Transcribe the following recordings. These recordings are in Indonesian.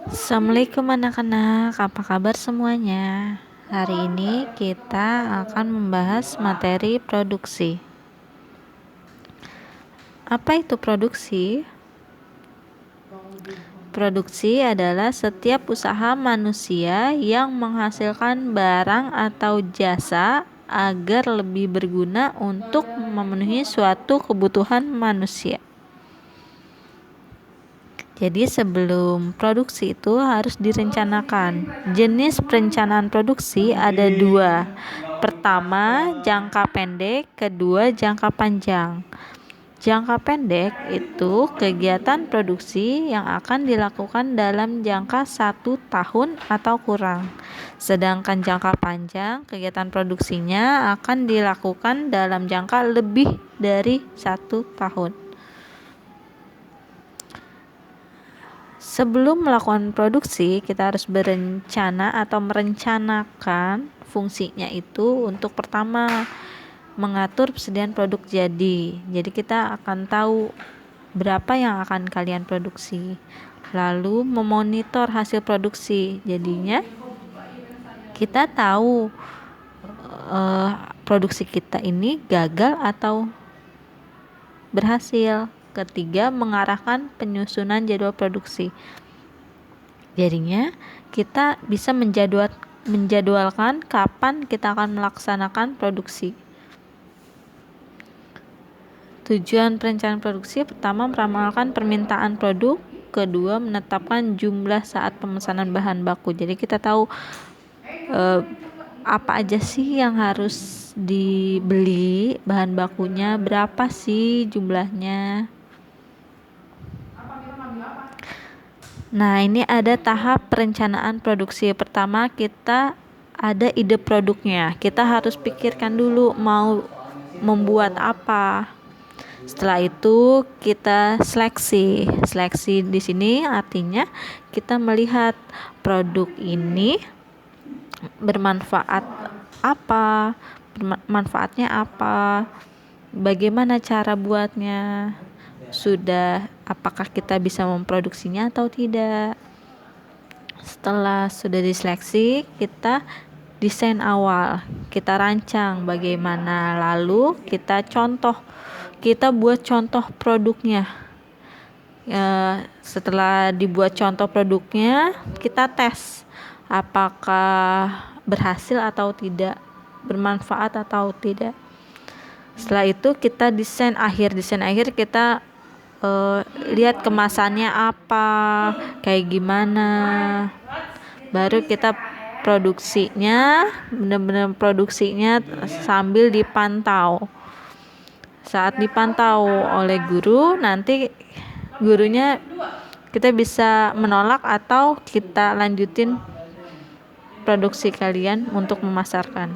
Assalamualaikum anak-anak, apa kabar semuanya? Hari ini kita akan membahas materi produksi. Apa itu produksi? Produksi adalah setiap usaha manusia yang menghasilkan barang atau jasa agar lebih berguna untuk memenuhi suatu kebutuhan manusia. Jadi sebelum produksi itu harus direncanakan. Jenis perencanaan produksi ada dua. Pertama, jangka pendek, kedua jangka panjang. Jangka pendek itu kegiatan produksi yang akan dilakukan dalam jangka 1 tahun atau kurang. Sedangkan jangka panjang, kegiatan produksinya akan dilakukan dalam jangka lebih dari 1 tahun. Sebelum melakukan produksi, kita harus berencana atau merencanakan fungsinya itu untuk pertama mengatur persediaan produk jadi. Jadi kita akan tahu berapa yang akan kalian produksi. Lalu memonitor hasil produksi. Jadinya kita tahu produksi kita ini gagal atau berhasil. Ketiga, mengarahkan penyusunan jadwal produksi. Jadinya kita bisa menjadwalkan kapan kita akan melaksanakan produksi. Tujuan perencanaan produksi pertama meramalkan permintaan produk, kedua menetapkan jumlah saat pemesanan bahan baku. Jadi kita tahu apa aja sih yang harus dibeli, bahan bakunya berapa sih jumlahnya. Nah, ini ada tahap perencanaan produksi. Pertama, kita ada ide produknya. Kita harus pikirkan dulu mau membuat apa. Setelah itu kita seleksi. Seleksi di sini artinya kita melihat produk ini bermanfaat apa, manfaatnya apa, bagaimana cara buatnya, apakah kita bisa memproduksinya atau tidak. Setelah sudah diseleksi, kita desain awal, kita rancang bagaimana, lalu kita buat contoh produknya. Setelah dibuat contoh produknya, kita tes apakah berhasil atau tidak, bermanfaat atau tidak. Setelah itu kita desain akhir kita lihat kemasannya apa, kayak gimana, baru kita produksinya, benar-benar produksinya sambil dipantau. Saat dipantau oleh guru, nanti gurunya kita bisa menolak atau kita lanjutin produksi kalian untuk memasarkan.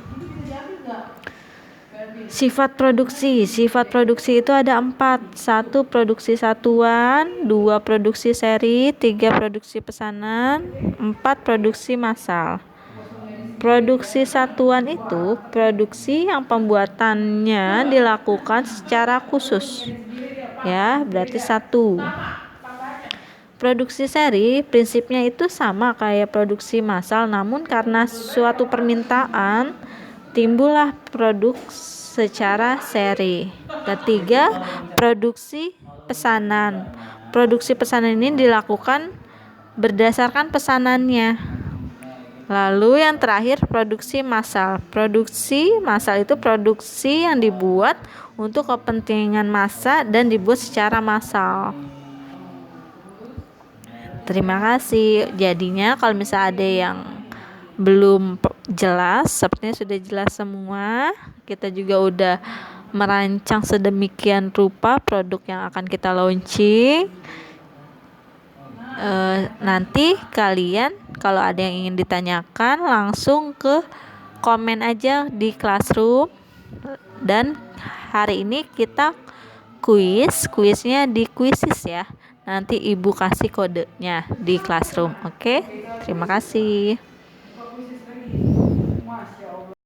Sifat produksi itu ada 4. 1. Produksi satuan, 2. Produksi seri, 3. Produksi pesanan, 4. Produksi massal. Produksi satuan itu produksi yang pembuatannya dilakukan secara khusus. Ya, berarti 1. Produksi seri prinsipnya itu sama kayak produksi massal, namun karena suatu permintaan timbullah produk secara seri. Ketiga, produksi pesanan. Produksi pesanan ini dilakukan berdasarkan pesanannya. Lalu yang terakhir, produksi massal. Produksi massal itu produksi yang dibuat untuk kepentingan massa dan dibuat secara massal. Terima kasih. Jadinya kalau misalnya ada yang belum jelas, sepertinya sudah jelas semua. Kita juga udah merancang sedemikian rupa produk yang akan kita launching. Nanti kalian kalau ada yang ingin ditanyakan langsung ke komen aja di Classroom. Dan hari ini kita kuisnya di Quizizz ya. Nanti ibu kasih kodenya di Classroom. Oke? Terima kasih.